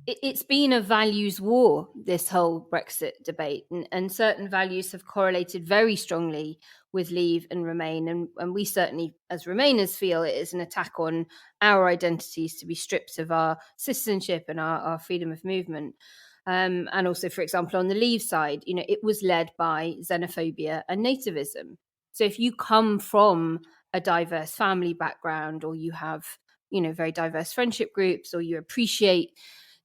it's been a values war, this whole Brexit debate, and certain values have correlated very strongly with Leave and Remain. And we certainly, as Remainers, feel it is an attack on our identities to be stripped of our citizenship and our freedom of movement. And also, for example, on the Leave side, it was led by xenophobia and nativism. So if you come from a diverse family background, or you have, very diverse friendship groups, or you appreciate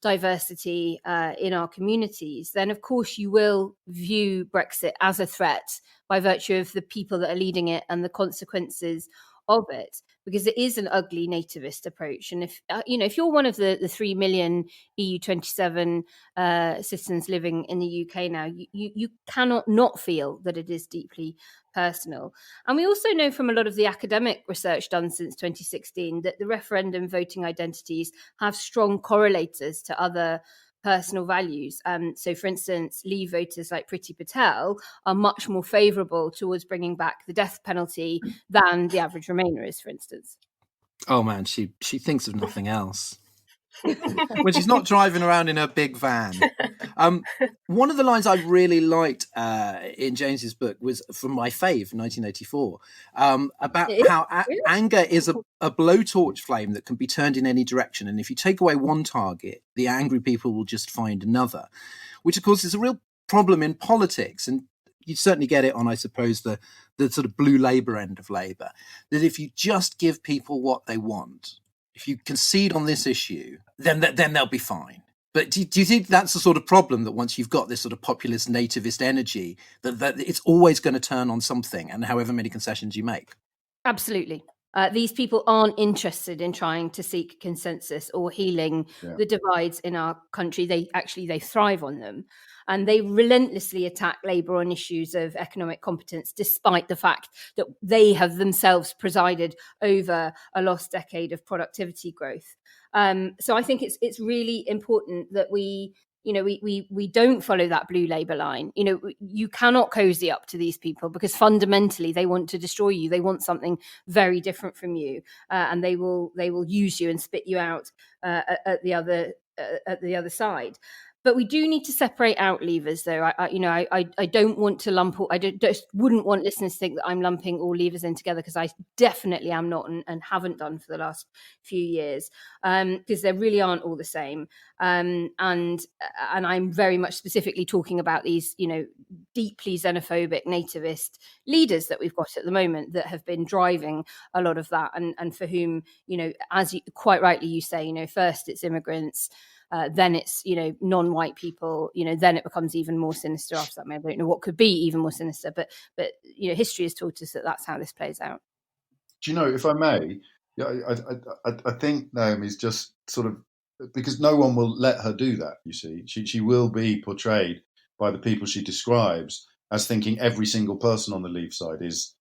diversity in our communities, then of course you will view Brexit as a threat by virtue of the people that are leading it and the consequences of it, because it is an ugly nativist approach. And if you're one of the 3 million EU27 citizens living in the UK now, you cannot not feel that it is deeply personal. And we also know from a lot of the academic research done since 2016 that the referendum voting identities have strong correlators to other personal values. So, for instance, Leave voters like Priti Patel are much more favourable towards bringing back the death penalty than the average Remainer is, for instance. Oh man, she thinks of nothing else when she's not driving around in her big van. One of the lines I really liked in James's book was from my fave, 1984, about how anger is a blowtorch flame that can be turned in any direction. And if you take away one target, the angry people will just find another, which, of course, is a real problem in politics. And you certainly get it on, I suppose, the sort of blue Labour end of Labour, that if you just give people what they want, if you concede on this issue, then they'll be fine. But do you think that's the sort of problem, that once you've got this sort of populist nativist energy, that it's always going to turn on something, and however many concessions you make? Absolutely. These people aren't interested in trying to seek consensus or healing the divides in our country. They thrive on them. And they relentlessly attack Labour on issues of economic competence, despite the fact that they have themselves presided over a lost decade of productivity growth. So I think it's really important that we don't follow that blue Labour line. You cannot cozy up to these people, because fundamentally they want to destroy you. They want something very different from you, and they will use you and spit you out at the other side. But we do need to separate out Leavers, though. I don't want to lump. Just wouldn't want listeners to think that I'm lumping all Leavers in together, because I definitely am not, and haven't done for the last few years, because they really aren't all the same. And I'm very much specifically talking about these, deeply xenophobic nativist leaders that we've got at the moment that have been driving a lot of that, and for whom, as you quite rightly you say, first it's immigrants. Then it's, non-white people, then it becomes even more sinister after that. I don't know what could be even more sinister, but history has taught us that that's how this plays out. Do you know, if I may, I think Naomi's just sort of, because no one will let her do that, you see. She will be portrayed by the people she describes as thinking every single person on the Leave side is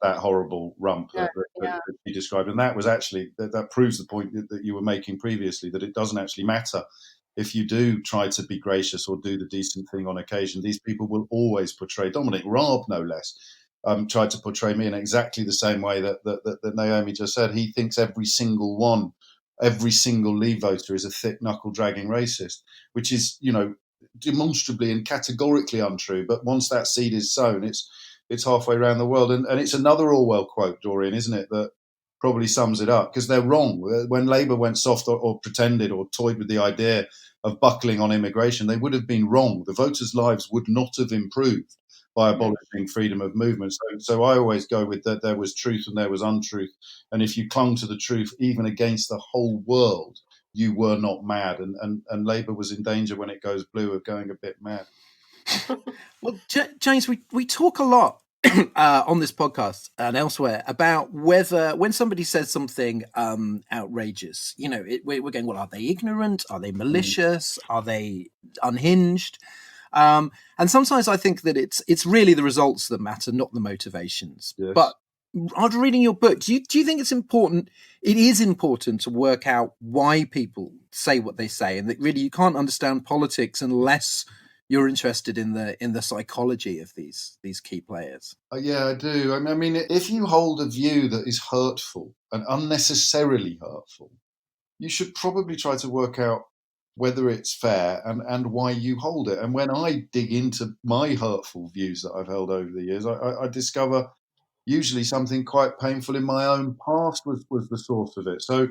that horrible rump that you described. And that was actually, that proves the point that you were making previously, that it doesn't actually matter if you do try to be gracious or do the decent thing on occasion. These people will always portray, Dominic Raab no less, tried to portray me in exactly the same way that Naomi just said. He thinks every single Leave voter is a thick knuckle dragging racist, which is, demonstrably and categorically untrue. But once that seed is sown, it's halfway around the world. And it's another Orwell quote, Dorian, isn't it, that probably sums it up, because they're wrong. When Labour went soft or pretended or toyed with the idea of buckling on immigration, they would have been wrong. The voters' lives would not have improved by abolishing freedom of movement. So I always go with that there was truth and there was untruth. And if you clung to the truth, even against the whole world, you were not mad. And Labour was in danger when it goes blue of going a bit mad. Well, James, we talk a lot on this podcast and elsewhere about whether, when somebody says something outrageous, we're going, well, are they ignorant? Are they malicious? Are they unhinged? And sometimes I think that it's really the results that matter, not the motivations. Yes. But after reading your book, do you think it's important? It is important to work out why people say what they say, and that really you can't understand politics unless you're interested in the psychology of these key players. Yeah, I do. I mean, if you hold a view that is hurtful and unnecessarily hurtful, you should probably try to work out whether it's fair, and why you hold it. And when I dig into my hurtful views that I've held over the years, I discover usually something quite painful in my own past was the source of it. So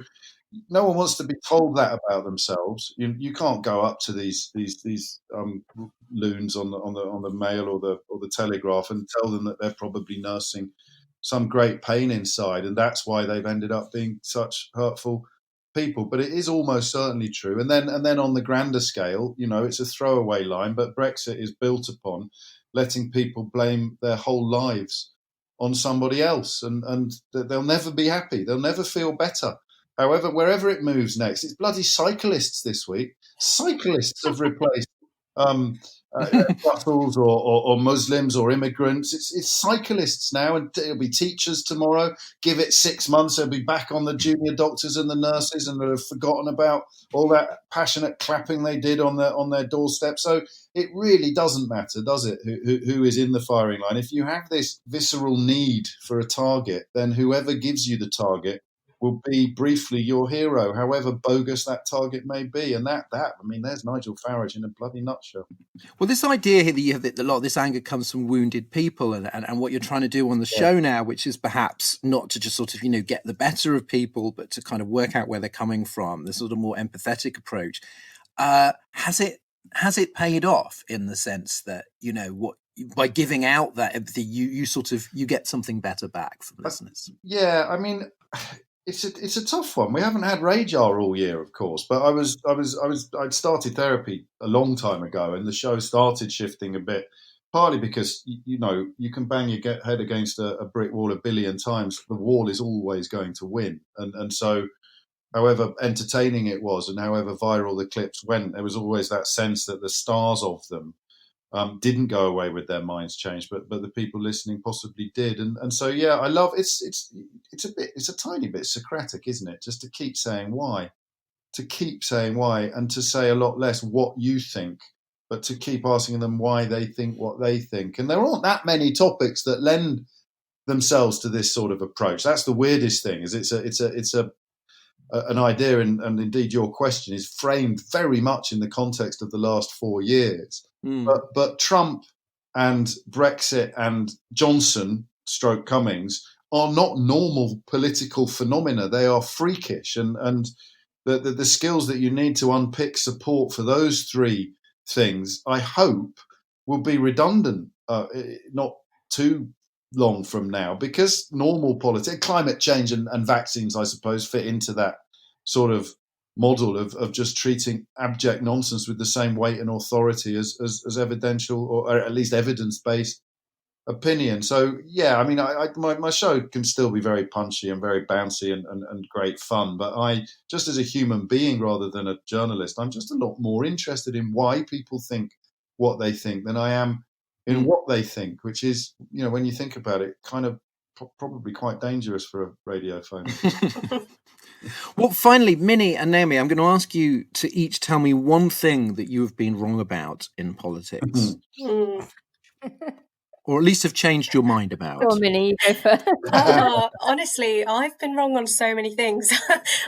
no one wants to be told that about themselves. You can't go up to these loons on the Mail or the Telegraph and tell them that they're probably nursing some great pain inside, and that's why they've ended up being such hurtful people. But it is almost certainly true. And then on the grander scale, it's a throwaway line, but Brexit is built upon letting people blame their whole lives on somebody else, and they'll never be happy. They'll never feel better. However, wherever it moves next, it's bloody cyclists this week. Cyclists have replaced Brussels or Muslims or immigrants. It's cyclists now, and it'll be teachers tomorrow. Give it 6 months, they'll be back on the junior doctors and the nurses, and they'll have forgotten about all that passionate clapping they did on their doorstep. So it really doesn't matter, does it, who is in the firing line? If you have this visceral need for a target, then whoever gives you the target will be briefly your hero, however bogus that target may be. And there's Nigel Farage in a bloody nutshell. Well, this idea here that you have that a lot of this anger comes from wounded people, and what you're trying to do on the show now, which is perhaps not to just sort of, get the better of people, but to kind of work out where they're coming from, the sort of more empathetic approach. Has it paid off in the sense that, by giving out that empathy, you get something better back from listeners? Yeah, I mean, it's a tough one. We haven't had Radar all year, of course, but I'd started therapy a long time ago, and the show started shifting a bit, partly because you can bang your head against a brick wall a billion times. The wall is always going to win, and so however entertaining it was and however viral the clips went, there was always that sense that the stars of them didn't go away with their minds changed, but the people listening possibly did, and so yeah, I love it's a tiny bit Socratic, isn't it? Just to keep saying why, and to say a lot less what you think, but to keep asking them why they think what they think. And there aren't that many topics that lend themselves to this sort of approach. That's the weirdest thing. Is it's an idea, and indeed your question is framed very much in the context of the last 4 years. But Trump and Brexit and Johnson / Cummings are not normal political phenomena. They are freakish, and the skills that you need to unpick support for those three things, I hope, will be redundant not too long from now, because normal politics, climate change and vaccines, I suppose, fit into that sort of model of just treating abject nonsense with the same weight and authority as evidential or at least evidence-based opinion. So yeah, I mean, my show can still be very punchy and very bouncy and great fun, but I, just as a human being rather than a journalist, I'm just a lot more interested in why people think what they think than I am in what they think, which is, when you think about it, kind of probably quite dangerous for a radio phone. Well, finally, Minnie and Naomi, I'm going to ask you to each tell me one thing that you have been wrong about in politics. Or at least have changed your mind about. Sure, Minnie, you go first. Honestly, I've been wrong on so many things.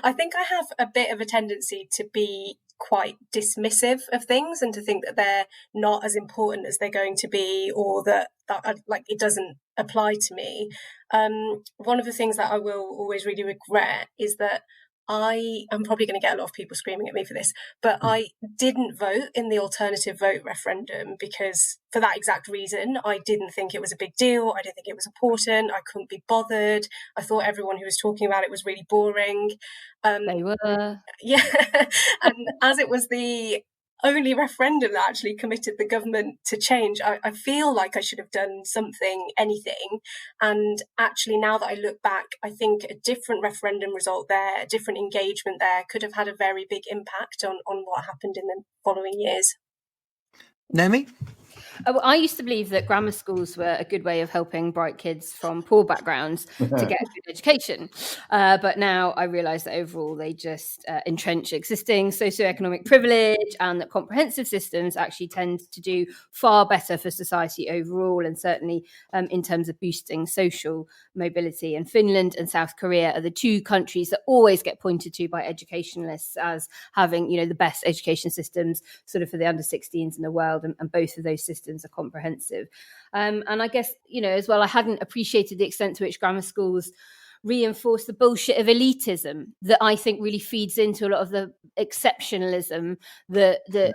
I think I have a bit of a tendency to be quite dismissive of things and to think that they're not as important as they're going to be, or that like it doesn't apply to me. One of the things that I will always really regret is that I'm probably going to get a lot of people screaming at me for this, but I didn't vote in the alternative vote referendum because, for that exact reason, I didn't think it was a big deal. I didn't think it was important. I couldn't be bothered. I thought everyone who was talking about it was really boring. They were. Yeah. And as it was the only referendum that actually committed the government to change, I feel like I should have done something, anything. And actually, now that I look back, I think a different referendum result there, a different engagement there, could have had a very big impact on what happened in the following years. Naomi? I used to believe that grammar schools were a good way of helping bright kids from poor backgrounds to get a good education. But now I realise that overall they just entrench existing socioeconomic privilege, and that comprehensive systems actually tend to do far better for society overall, and certainly in terms of boosting social mobility. And Finland and South Korea are the two countries that always get pointed to by educationalists as having, the best education systems sort of for the under 16s in the world, and both of those systems are comprehensive. And I guess, as well, I hadn't appreciated the extent to which grammar schools reinforce the bullshit of elitism that I think really feeds into a lot of the exceptionalism that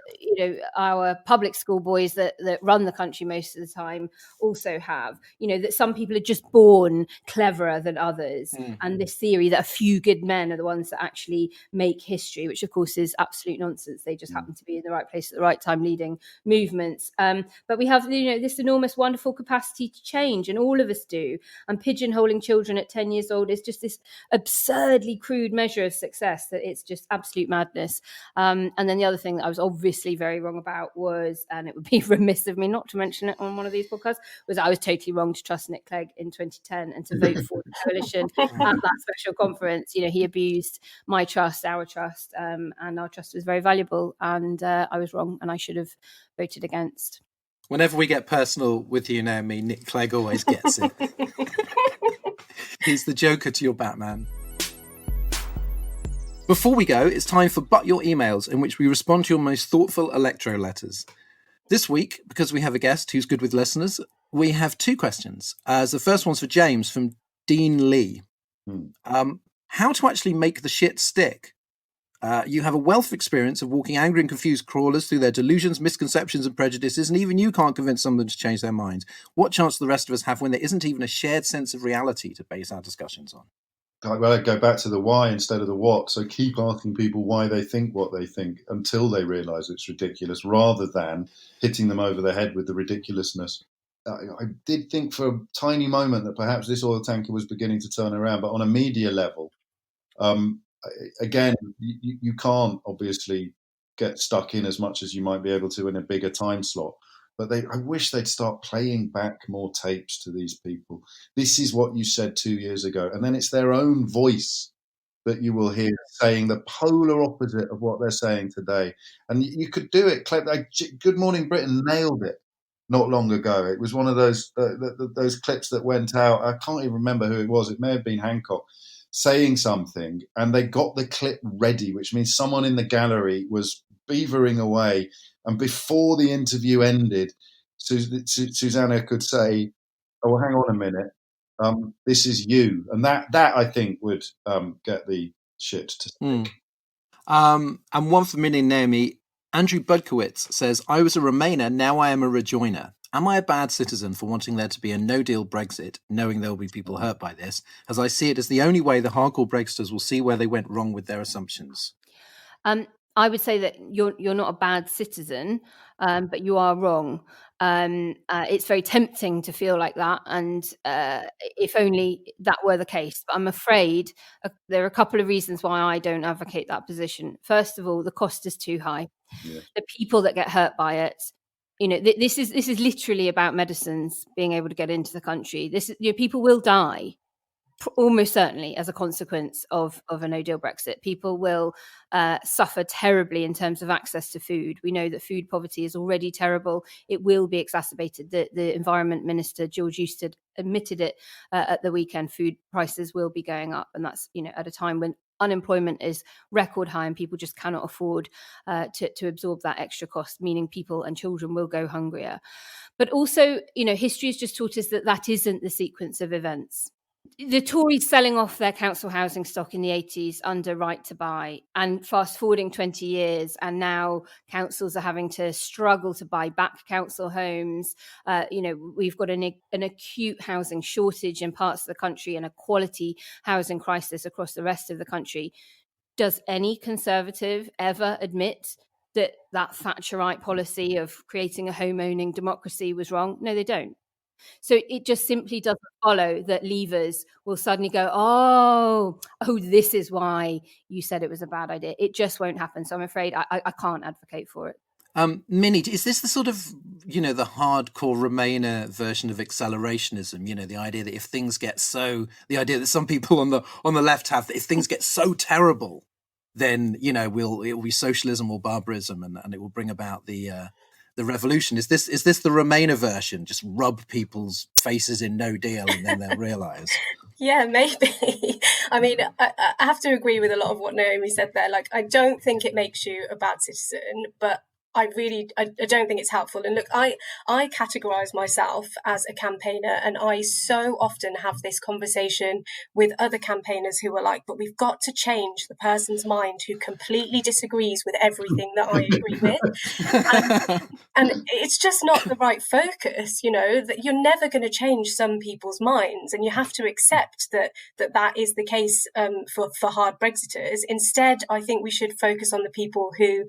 our public school boys that run the country most of the time also have. That some people are just born cleverer than others, and this theory that a few good men are the ones that actually make history, which of course is absolute nonsense. They just happen to be in the right place at the right time, leading movements. But we have this enormous, wonderful capacity to change, and all of us do. And pigeonholing children at 10 years old is just this absurdly crude measure of success that it's just absolute madness. And then the other thing that I was obviously very wrong about was, and it would be remiss of me not to mention it on one of these podcasts, was I was totally wrong to trust Nick Clegg in 2010 and to vote for the coalition at that special conference. He abused my trust, our trust, and our trust was very valuable. And I was wrong, and I should have voted against. Whenever we get personal with you, Naomi, Nick Clegg always gets it. He's the Joker to your Batman. Before we go, it's time for But Your Emails, in which we respond to your most thoughtful electro letters. This week, because we have a guest who's good with listeners, we have two questions. The first one's for James from Dean Lee. How to actually make the shit stick? You have a wealth of experience of walking angry and confused crawlers through their delusions, misconceptions and prejudices, and even you can't convince some of them to change their minds. What chance do the rest of us have when there isn't even a shared sense of reality to base our discussions on? Well, I'd go back to the why instead of the what. So keep asking people why they think what they think until they realise it's ridiculous, rather than hitting them over the head with the ridiculousness. I did think for a tiny moment that perhaps this oil tanker was beginning to turn around, but on a media level, again, you can't obviously get stuck in as much as you might be able to in a bigger time slot. But I wish they'd start playing back more tapes to these people. This is what you said 2 years ago. And then it's their own voice that you will hear saying the polar opposite of what they're saying today. And you could do it. Good Morning Britain nailed it not long ago. It was one of those clips that went out. I can't even remember who it was. It may have been Hancock saying something, and they got the clip ready, which means someone in the gallery was beavering away, and before the interview ended, Susanna could say, "Oh, hang on a minute, this is you," and that I think would get the shit to stick. And one for Minnie and Naomi. Andrew Budkowitz says, "I was a Remainer, now I am a rejoiner. Am I a bad citizen for wanting there to be a no-deal Brexit, knowing there will be people hurt by this, as I see it as the only way the hardcore Brexiters will see where they went wrong with their assumptions?" I would say that you're not a bad citizen, but you are wrong. It's very tempting to feel like that, and if only that were the case. But I'm afraid there are a couple of reasons why I don't advocate that position. First of all, the cost is too high. Yeah. The people that get hurt by it, this is literally about medicines being able to get into the country. People will die. Almost certainly as a consequence of a no-deal Brexit. People will suffer terribly in terms of access to food. We know that food poverty is already terrible. It will be exacerbated. The Environment Minister, George Euston, admitted it at the weekend. Food prices will be going up, and that's at a time when unemployment is record high and people just cannot afford to absorb that extra cost, meaning people and children will go hungrier. But also, history has just taught us that isn't the sequence of events. The Tories selling off their council housing stock in the 80s under right to buy, and fast forwarding 20 years, and now councils are having to struggle to buy back council homes. We've got an acute housing shortage in parts of the country and a quality housing crisis across the rest of the country. Does any Conservative ever admit that Thatcherite policy of creating a home-owning democracy was wrong? No, they don't. So it just simply doesn't follow that Leavers will suddenly go, oh, this is why you said it was a bad idea. It just won't happen. So I'm afraid I can't advocate for it. Minnie, is this the sort of, the hardcore Remainer version of accelerationism? The idea that the idea that some people on the left have, that if things get so terrible, then it will be socialism or barbarism, and it will bring about the revolution. Is this the Remainer version? Just rub people's faces in no deal, and then they'll realise. Yeah, maybe. I mean, I have to agree with a lot of what Naomi said there. Like, I don't think it makes you a bad citizen, but I don't think it's helpful. And look, I categorize myself as a campaigner, and I so often have this conversation with other campaigners who are like, but we've got to change the person's mind who completely disagrees with everything that I agree with. And it's just not the right focus, that you're never going to change some people's minds, and you have to accept that is the case for hard Brexiters. Instead, I think we should focus on the people who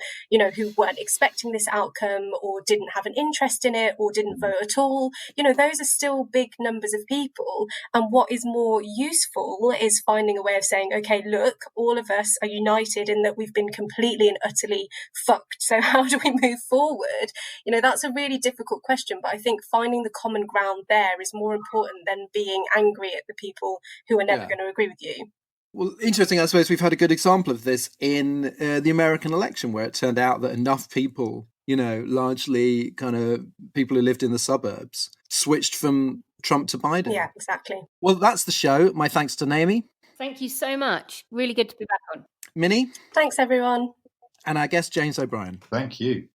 weren't expecting this outcome, or didn't have an interest in it, or didn't vote at all. Those are still big numbers of people. And what is more useful is finding a way of saying, okay, look, all of us are united in that we've been completely and utterly fucked. So how do we move forward? That's a really difficult question, but I think finding the common ground there is more important than being angry at the people who are never going to agree with you. Well, interesting, I suppose we've had a good example of this in the American election, where it turned out that enough people, largely kind of people who lived in the suburbs, switched from Trump to Biden. Yeah, exactly. Well, that's the show. My thanks to Naomi. Thank you so much. Really good to be back on. Minnie. Thanks, everyone. And our guest, James O'Brien. Thank you.